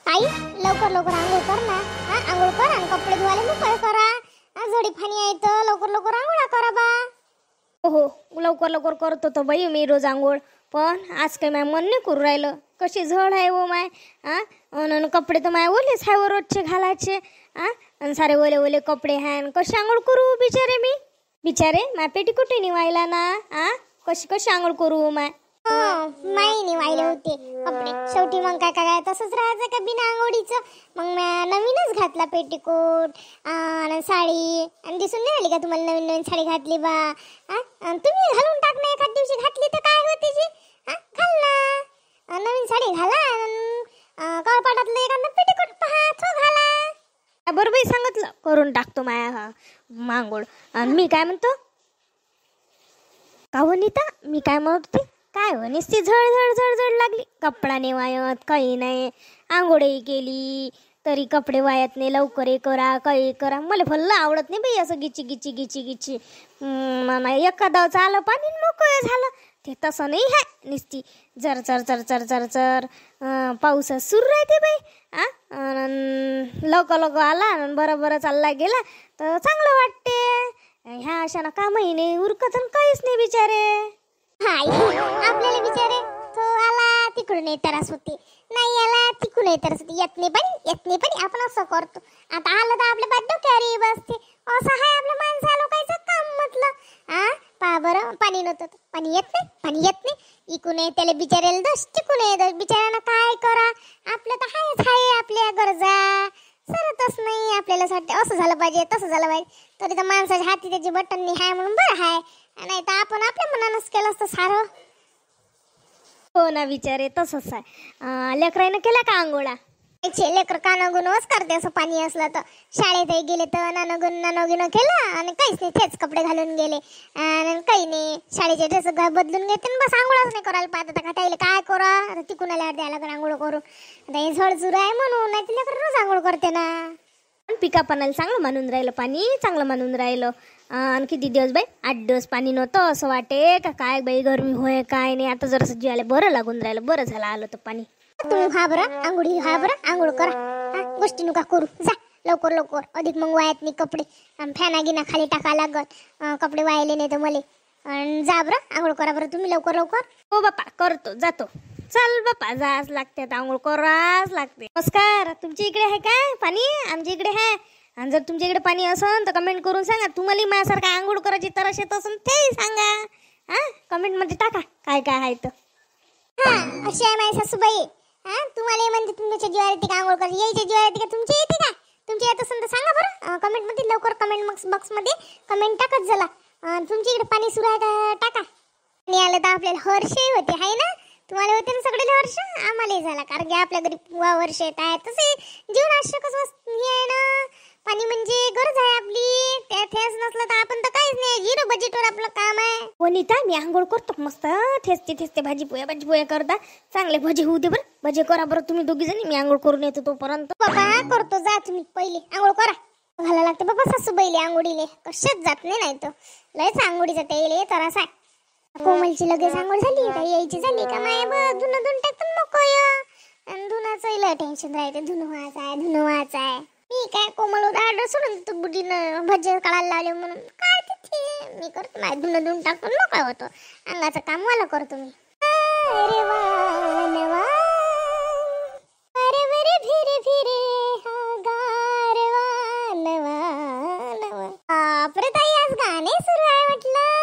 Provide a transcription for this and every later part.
आई लवकर लवकर आंघोळ कर ना. आंघोळ कर आणि कपडे धुवायला मोकळे करा. झडी फाणी आहे तर लवकर लवकर आंघोळ करा बा. हो लवकर लवकर करतो तो बाई मी रोज आंघोळ. पण आज काय माय मन नाही करू राहिलं. कशी झड आहे हो माय. आणि कपडे तर माय ओलेच आहे व रोजचे घालायचे. आणि सारे ओले ओले कपडे आहे आणि कशी आंघोळ करू बिचारे मी. बिचारे माय पेटी कुठे निवायला ना. कशी कशी आंघोळ करू माय. माई निवायले होते कपडे. शेवटी मग काय काय तसंच राहायचं का बिना आंघोळीचं. मग मी नवीनच घातला पेटीकोट आणि साडी. आणि दिसून नाही आली का तुम्हाला नवीन नवीन साडी घातली बा. तुम्ही घालून टाक ना एखाद दिवशी घातली तर काय होते जी. घाल ना नवीन साडी घाला. कळपाटातलं एखादं पेटीकोट पहा तो घाला. बरं बाई सांगितलं करून टाकतो माया आंघोळ. आणि मी काय म्हणतो का हो नीता मी काय म्हणत होते. काय हो नुसती झड झड झड झड लागली. कपडा नाही वायत काही नाही. आंघोळही केली तरी कपडे वायत नाही. लवकर हे करा काही करा. मला भल्लं आवडत नाही बाई असं गिची गिची गिची गिची. एखादं आलं पाणी मोकळं झालं. ते तसं नाही आहे. नुसती जर चर चर चर चर चर पाऊस सुरू राहते बाई. लवकर लवकर आला आणि बरं बरं चालला गेला तर चांगलं वाटते. ह्या अशानं कामही नाही उरकत आणि काहीच नाही बिचारे. आपल्याला बिचारे तो आला तिकडून त्रास होते. नाही आला तिकडून त्रास होते. येत नाही पण आपण असं करतो. आता आलं तर आपल्या बात डोक्यावर बसते. असं आहे आपल्या माणसा लोकांचं काम म्हटलं. पहा बरं पाणी नव्हतं पाणी येत नाही. इकून त्याला बिचारायला दोष तिकून दोष. बिचाऱ्यानं काय करा. आपलं तर हायच आहे आपल्या गरजा सरतच नाही. आपल्याला वाटते असं झालं पाहिजे तसं झालं पाहिजे. तरी तर माणसाच्या हाती त्याची बटन नाही आहे म्हणून बरं आहे. नाही तर आपण आपल्या मनानंच केलं असतं सारं. हो ना बिचारे तसंच आहे. लेकराईनं केला का आंघोळा. लेकर कानागुनच करते असं पाणी असलं तर. शाळेत गेले तर नानगुन केलं आणि काहीच नाही. तेच कपडे घालून गेले आणि काही नाही. शाळेचे ड्रेस बदलून घेते बस. आंघोळच नाही करायला पाहत. आता त्याला काय करा. आता तिकून आल्यावर द्यायला लागेल आंघोळ करून. आता हे झड सुरू आहे म्हणून. नाही तर लेकर रोज आंघोळ करते ना. पण पिकापणाला चांगलं मानून राहिलं पाणी. चांगलं मानून राहिलं. आणि किती दिवस बाई 8 दिवस पाणी नव्हतं. असं वाटे का काय बाई गरमी होय काय नाही. आता जरासं जीवाला बरं लागून राहिलं. बरं झालं आलं तर पाणी. तुम्ही आंघोळ करा. गोष्टी नुका करू जा लवकर लवकर. अधिक मग वायात नाही कपडे. फॅना गिना खाली टाका लागत. कपडे वायले नाही तर मले. जा बरं आंघोळ करा बरं तुम्ही लवकर लवकर. हो बापा करतो जातो. चल बापा जाच लागते आता आंघोळ कराच लागते. नमस्कार तुमच्या इकडे आहे काय पाणी. आमच्या इकडे आहे. आणि जर तुमच्या इकडे पाणी असेल तर कमेंट करून सांगा. तुम्हाला माझ्यासारखं आंघोळ करायची तरस येत असेल ते सांगा. कमेंट मध्ये टाका काय काय आहे तर. अशी आहे माझी सासूबाई. तुम्हाला म्हणजे तुमच्या जीवावर येते का आंघोळ करायची. यायच्या जीवावर येते का तुमच्या येते का. तुमच्या येत असेल तर सांगा बरं कमेंट मध्ये. लवकर कमेंट बॉक्स मध्ये कमेंट टाकत झाला. तुमच्या इकडे पाणी सुरू आहे का टाका. पाणी आलं तर आपल्याला हर्षही होते आहे ना. तुम्हाला होते ना सगळे हर्ष. आम्हालाही झाला कारण की आपल्या घरी वर्ष येत आहे. तसे जीवनावश्यक हे आहे ना. पाणी म्हणजे गरज आहे आपली. त्याच नसलं तर आपण तर काहीच नाही. 0 बजेटवर आपलं काम आहे. वनिता मी आंघोळ करतो मस्त. ठेचते भाजी पोया करता. चांगले भजे होऊ दे बरं. भजे करा बरं तुम्ही दोघी जणी. मी आंघोळ करून येतो तोपर्यंत. बाबा करतो जा तुम्ही पहिले आंघोळ करा. घाला लागते बाबा सासूबाईले आंघोळीले. कशाच जात नाही तर लयच आंघोळीचा तेल त्रास आहे. कोमलची लगेच आंघोळ झाली का यायची झाली का माय धुणं धुवून टाकतात मोकळं. धुण्याचं लय टेन्शन राहते. धुणं व्हायचं आहे. मी काय कोमल ऑर्डर सोडून तू बुडीनं भजे काढायला लावले म्हणून काय तिथे मी करतो. माझ्या धुणं धुवून टाकून मोकळा होतो. अंगाचं काम मला करतो मी. अरे वानवा अरे बरे फिरे फिरे बापरे ताई आज गाणे सुरू आहे म्हटलं.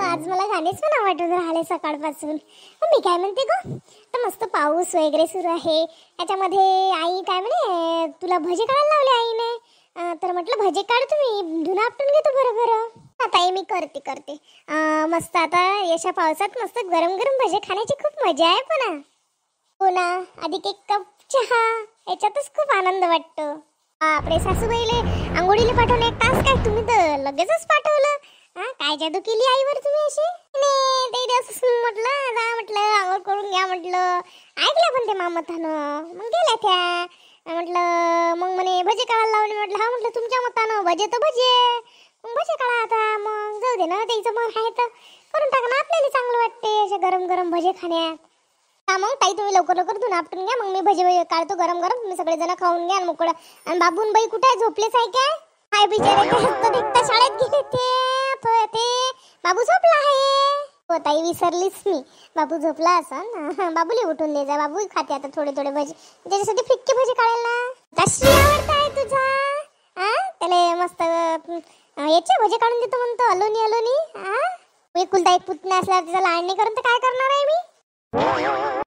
आज मला गाणेच पण आवडत राहिले सकाळपासून. मी काय म्हणते ग तर मस्त पाऊस वगैरे सुरू आहे. याच्यामध्ये आई काय म्हणे तुला भजे काढायला लावले आईने. तर म्हटलं भजे काढ तुम्ही धुणं आपटून घेतो बरं. आता मी करते मस्त. आता यशा पावसात मस्त गरम गरम भजे खाण्याची खूप मजा आहे. पण हो ना अधिक 1 कप चहा याच्यातच खूप आनंद वाटतो. आपले सासूबाईले आंघोळीला पाठवलं 1 तास काय तुम्ही तर लगेचच पाठवलं. काय जादू केली आईवर तुम्ही अशी. म्हटलं जा म्हटलं आंघोळ करून घ्या म्हटलं. ऐकलं पण ते मामतानं मग गेल्या त्या. म्हटलं मग म्हणे भजे काढायला लावले. म्हटलं हा म्हटलं तुमच्या मतानं भजे तर भजे. मग भजे काढा आता. मग जाऊ दे ना त्याचं मन आहे तर करून टाका ना. आपल्याला चांगलं वाटते असे गरम गरम भजे खाण्यात. हा मग ताई तुम्ही लवकर लवकर धुणं आपटून घ्या. मग मी भजी काढतो गरम गरम. तुम्ही सगळेजण खाऊन घ्या आणि मोकळं. आणि बाबून बाई कुठे आहे? झोपलेच आहे काय? काय बिचारे देखता शाळेत गेले ते बाबू झोपला आहे. हो ताई विसरलीच मी. बाबू झोपला असं बाबूला उठून दे जा. बाबू खाते आता थोडे थोडे भजी. त्याच्यासाठी फिक्की भजी काढेल ना. तशी आवडत आहे तुझा त्याला मस्त याचे भजी काढून देतो म्हणतो. अलोनी अलोनी एकुलता एक पुतण्या असल्यावर त्याचा लाड नाही करत तर काय करणार आहे मी.